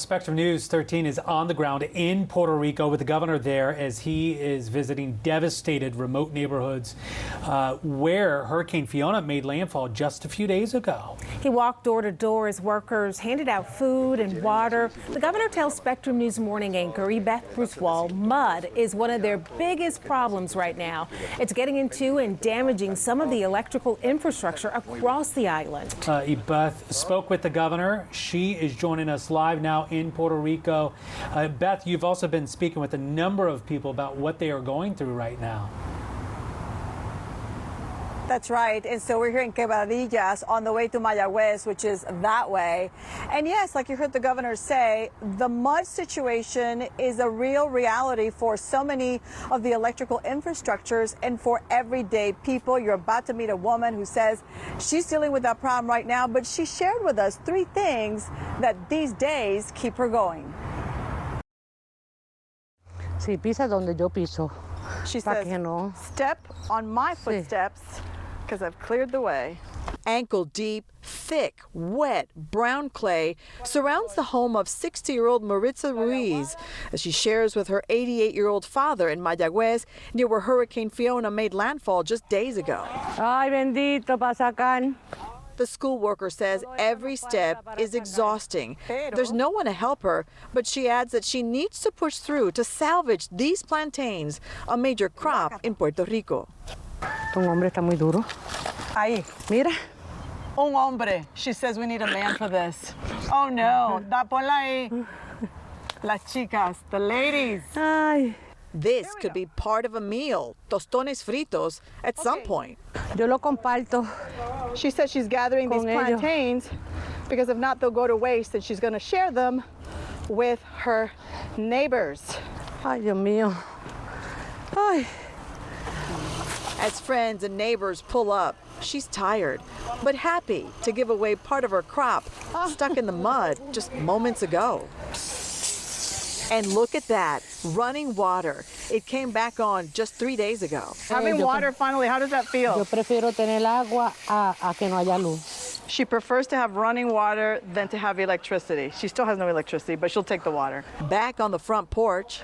Spectrum News 13 is on the ground in Puerto Rico with the governor there as he is visiting devastated remote neighborhoods where Hurricane Fiona made landfall just a few days ago. He walked door to door as workers handed out food and water. The governor tells Spectrum News morning anchor Beth Bruce-Wall mud is one of their biggest problems right now. It's getting into and damaging some of the electrical infrastructure across the island. Beth spoke with the governor. She is joining us live now in Puerto Rico. Beth, you've also been speaking with a number of people about what they are going through right now. That's right. And so we're here in Quebradillas on the way to Mayagüez, which is that way. And yes, like you heard the governor say, the mud situation is a real reality for so many of the electrical infrastructures and for everyday people. You're about to meet a woman who says she's dealing with that problem right now, but she shared with us 3 things that these days keep her going. Si pisa donde yo piso. She says, step on my footsteps because I've cleared the way. Ankle deep, thick, wet, brown clay surrounds the home of 60-year-old Maritza Ruiz as she shares with her 88-year-old father in Mayagüez near where Hurricane Fiona made landfall just days ago. Ay, bendito, pa sacar. The school worker says every step is exhausting. There's no one to help her, but she adds that she needs to push through to salvage these plantains, a major crop in Puerto Rico. Un hombre está muy duro. Ahí. Mira. Un hombre. She says we need a man for this. Oh no. Da ponla ahí. Las chicas, the ladies. Ay. This could be part of a meal, tostones fritos, at some point. Yo lo comparto. She says she's gathering these plantains because if not, they'll go to waste, and she's going to share them with her neighbors. Ay, Dios mío. Ay. As friends and neighbors pull up, she's tired, but happy to give away part of her crop stuck in the mud just moments ago. And look at that, running water. It came back on just 3 days ago. Having water finally, how does that feel? Yo prefiero tener agua a que no haya luz. She prefers to have running water than to have electricity. She still has no electricity, but she'll take the water. Back on the front porch,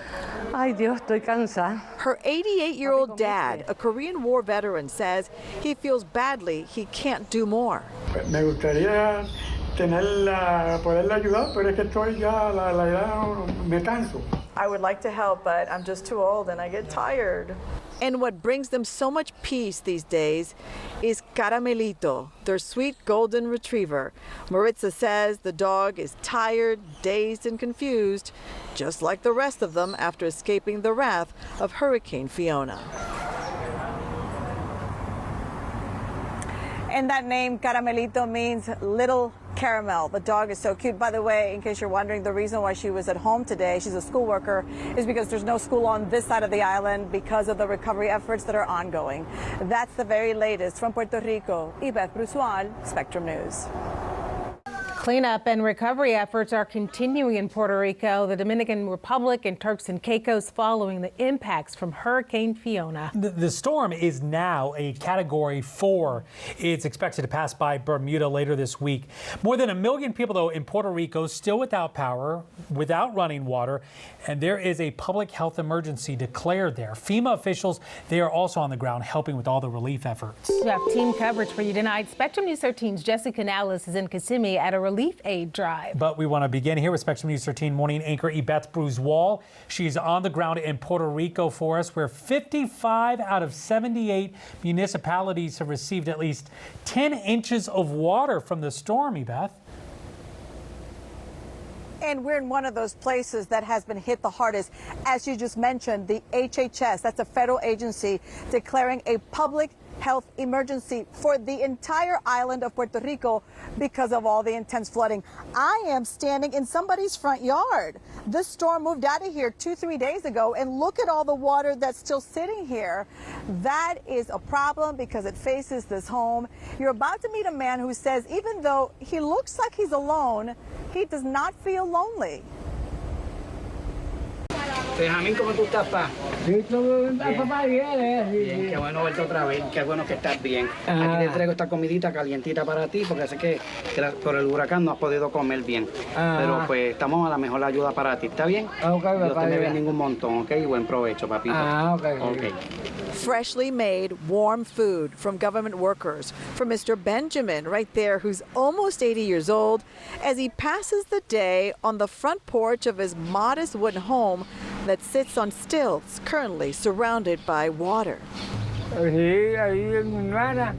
Ay, Dios, estoy cansada. her 88-year-old dad, a Korean War veteran, says he feels badly he can't do more. Me gustaría poderla ayudar, pero es que estoy ya la edad me canso. I would like to help, but I'm just too old and I get tired. And what brings them so much peace these days is Caramelito, their sweet golden retriever. Maritza says the dog is tired, dazed, and confused, just like the rest of them after escaping the wrath of Hurricane Fiona. And that name, Caramelito, means little caramel. The dog is so cute. By the way, in case you're wondering, the reason why she was at home today, she's a school worker, is because there's no school on this side of the island because of the recovery efforts that are ongoing. That's the very latest from Puerto Rico. Beth Bruce-Wall, Spectrum News. Cleanup and recovery efforts are continuing in Puerto Rico, the Dominican Republic, and Turks and Caicos following the impacts from Hurricane Fiona. The storm is now a Category 4. It's expected to pass by Bermuda later this week. More than 1 million people, though, in Puerto Rico still without power, without running water, and there is a public health emergency declared there. FEMA officials, they are also on the ground helping with all the relief efforts. We have team coverage for you tonight. Spectrum News 13's Jessica Canales is in Kissimmee at a relief aid drive. But we want to begin here with Spectrum News 13 morning anchor Beth Bruce-Wall. She's on the ground in Puerto Rico for us, where 55 out of 78 municipalities have received at least 10 inches of water from the storm, Beth. And we're in one of those places that has been hit the hardest. As you just mentioned, the HHS, that's a federal agency, declaring a public health emergency for the entire island of Puerto Rico because of all the intense flooding. I am standing in somebody's front yard. This storm moved out of here 2-3 days ago, and look at all the water that's still sitting here. That is a problem because it faces this home. You're about to meet a man who says even though he looks like he's alone, he does not feel lonely. Benjamín, ¿cómo tú estás, pa? Sí, papá viene. Bien, qué bueno verte otra vez, qué bueno que estás bien. Aquí te traigo esta comidita calientita para ti, porque sé que por el huracán no has podido comer bien. Pero pues estamos a la mejor ayuda para ti, ¿está bien? Okay, Dios te papá, me ya. bendiga un montón, ¿ok? Y buen provecho, papito. Okay. Freshly made, warm food from government workers for Mr. Benjamin right there, who's almost 80 years old, as he passes the day on the front porch of his modest wooden home that sits on stilts, currently surrounded by water. Sí, ahí mi hermana,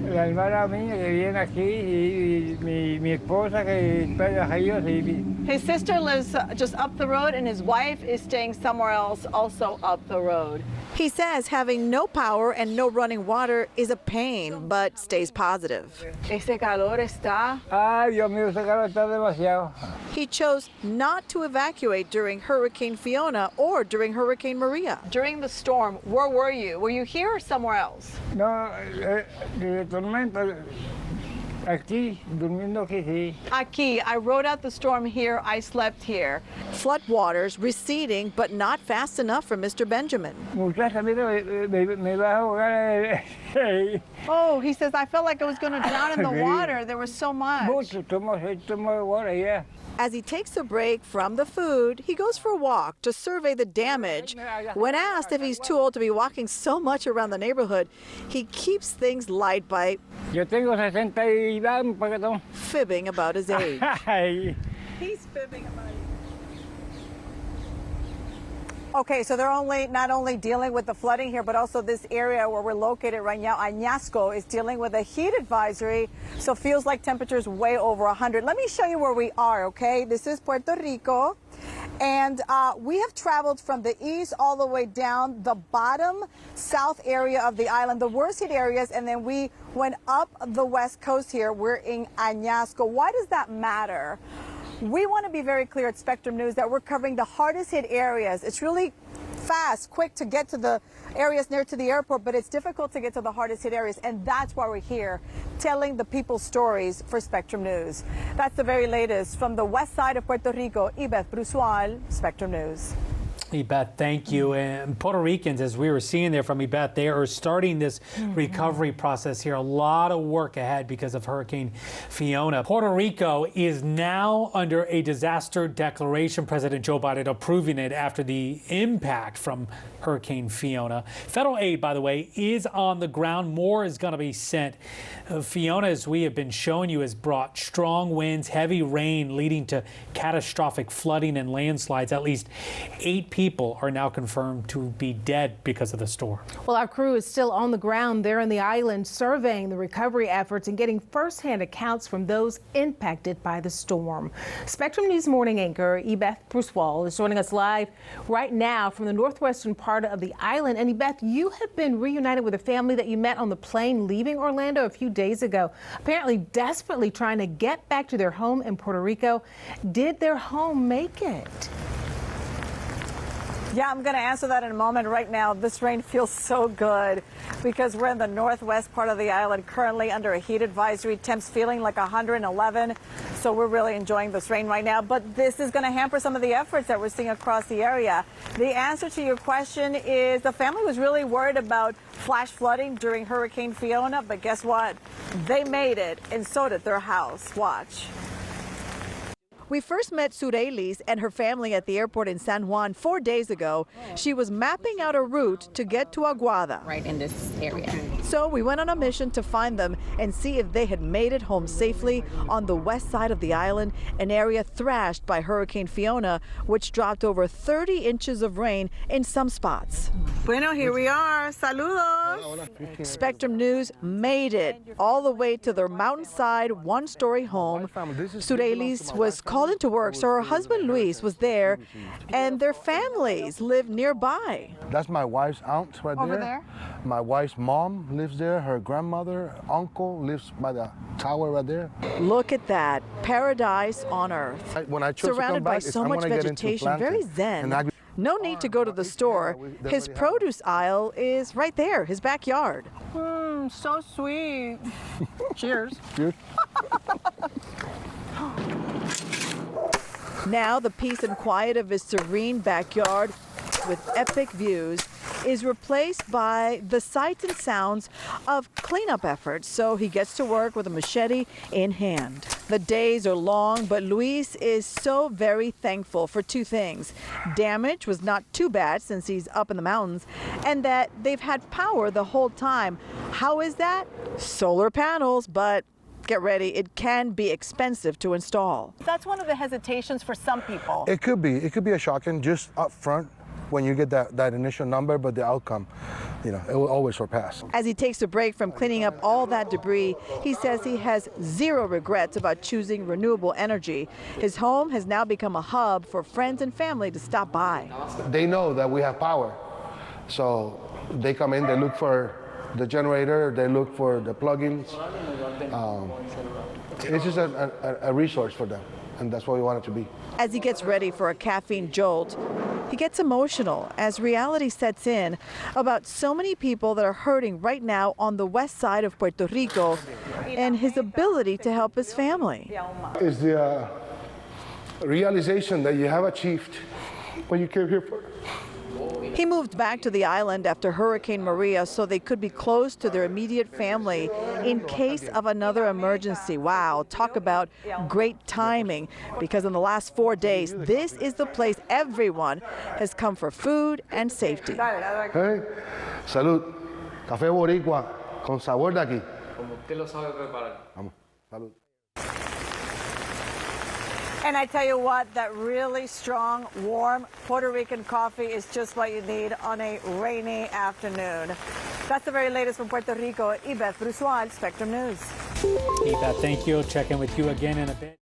la hermana mía que viene aquí y mi esposa que está ellos y His sister lives just up the road, and his wife is staying somewhere else, also up the road. He says having no power and no running water is a pain, but stays positive. Ese calor está. ay, Dios mío, ese calor está demasiado. He chose not to evacuate during Hurricane Fiona or during Hurricane Maria. During the storm, where were you? Were you here or somewhere else? No, de tormenta, aquí, durmiendo aquí, sí. Aquí, I rode out the storm here, I slept here. Floodwaters receding, but not fast enough for Mr. Benjamin. Muchacha, mira, me va a ahogar. Oh, he says, I felt like I was going to drown in the water. There was so much. Mucho, tomo water, yeah. As he takes a break from the food, he goes for a walk to survey the damage. When asked if he's too old to be walking so much around the neighborhood, he keeps things light by Yo tengo 60 y un paquetón. fibbing about his age. Ay. He's fibbing about it. Okay, so they're not only dealing with the flooding here, but also this area where we're located right now, Añasco, is dealing with a heat advisory, so feels like temperatures way over 100. Let me show you where we are, okay? This is Puerto Rico, and we have traveled from the east all the way down the bottom south area of the island, the worst hit areas, and then we went up the west coast here. We're in Añasco. Why does that matter? We want to be very clear at Spectrum News that we're covering the hardest hit areas. It's really fast, quick to get to the areas near to the airport, but it's difficult to get to the hardest hit areas, and that's why we're here, telling the people's stories for Spectrum News. That's the very latest from the west side of Puerto Rico. Ibeth Brusual, Spectrum News. Ibeth, thank you. And Puerto Ricans, as we were seeing there from Ibeth, they are starting this recovery process here. A lot of work ahead because of Hurricane Fiona. Puerto Rico is now under a disaster declaration. President Joe Biden approving it after the impact from Hurricane Fiona. Federal aid, by the way, is on the ground. More is going to be sent. Fiona, as we have been showing you, has brought strong winds, heavy rain, leading to catastrophic flooding and landslides. At least 8 people are now confirmed to be dead because of the storm. Well, our crew is still on the ground there in the island, surveying the recovery efforts and getting firsthand accounts from those impacted by the storm. Spectrum News morning anchor Ibeth Brusual is joining us live right now from the northwestern part of the island. And Ibeth, you have been reunited with a family that you met on the plane leaving Orlando a few days ago, apparently desperately trying to get back to their home in Puerto Rico. Did their home make it? Yeah, I'm going to answer that in a moment. Right now, this rain feels so good because we're in the northwest part of the island, currently under a heat advisory. Temps feeling like 111. So we're really enjoying this rain right now. But this is going to hamper some of the efforts that we're seeing across the area. The answer to your question is the family was really worried about flash flooding during Hurricane Fiona. But guess what? They made it, and so did their house. Watch. We first met Sureilis and her family at the airport in San Juan 4 days ago. She was mapping out a route to get to Aguada. Right in this area. So we went on a mission to find them and see if they had made it home safely on the west side of the island, an area thrashed by Hurricane Fiona, which dropped over 30 inches of rain in some spots. Bueno, here we are. Saludos. Spectrum News made it all the way to their mountainside one-story home. Sureilis was called into work, so her husband Luis was there, and their families live nearby. That's my wife's aunt right Over there. My wife's mom lives there. Her grandmother, uncle lives by the tower right there. Look at that, paradise on earth. When I chose Surrounded to come by back, so I'm much gonna get into vegetation, very planting. zen. No need to go to the store. His produce aisle is right there, his backyard. So sweet. Cheers. Cheers. Now the peace and quiet of his serene backyard with epic views is replaced by the sights and sounds of cleanup efforts, so he gets to work with a machete in hand. The days are long, but Luis is so very thankful for two things. Damage was not too bad since he's up in the mountains, and that they've had power the whole time. How is that? Solar panels, but get ready, it can be expensive to install. That's one of the hesitations for some people. It could be a shocking just up front when you get that initial number, but the outcome, it will always surpass. As he takes a break from cleaning up all that debris, he says he has zero regrets about choosing renewable energy. His home has now become a hub for friends and family to stop by. They know that we have power, so they come in, they look for the generator, they look for the plugins. It's just a resource for them, and that's what we want it to be. As he gets ready for a caffeine jolt, he gets emotional as reality sets in about so many people that are hurting right now on the west side of Puerto Rico and his ability to help his family. It's the realization that you have achieved what you came here for. He moved back to the island after Hurricane Maria so they could be close to their immediate family in case of another emergency. Wow, talk about great timing, because in the last 4 days, this is the place everyone has come for food and safety. Hey, salud. Café boricua con sabor de aquí. Como usted lo sabe preparar. Vamos, salud. And I tell you what, that really strong, warm Puerto Rican coffee is just what you need on a rainy afternoon. That's the very latest from Puerto Rico. Beth Brusual, Spectrum News. Beth, thank you. Check in with you again in a bit.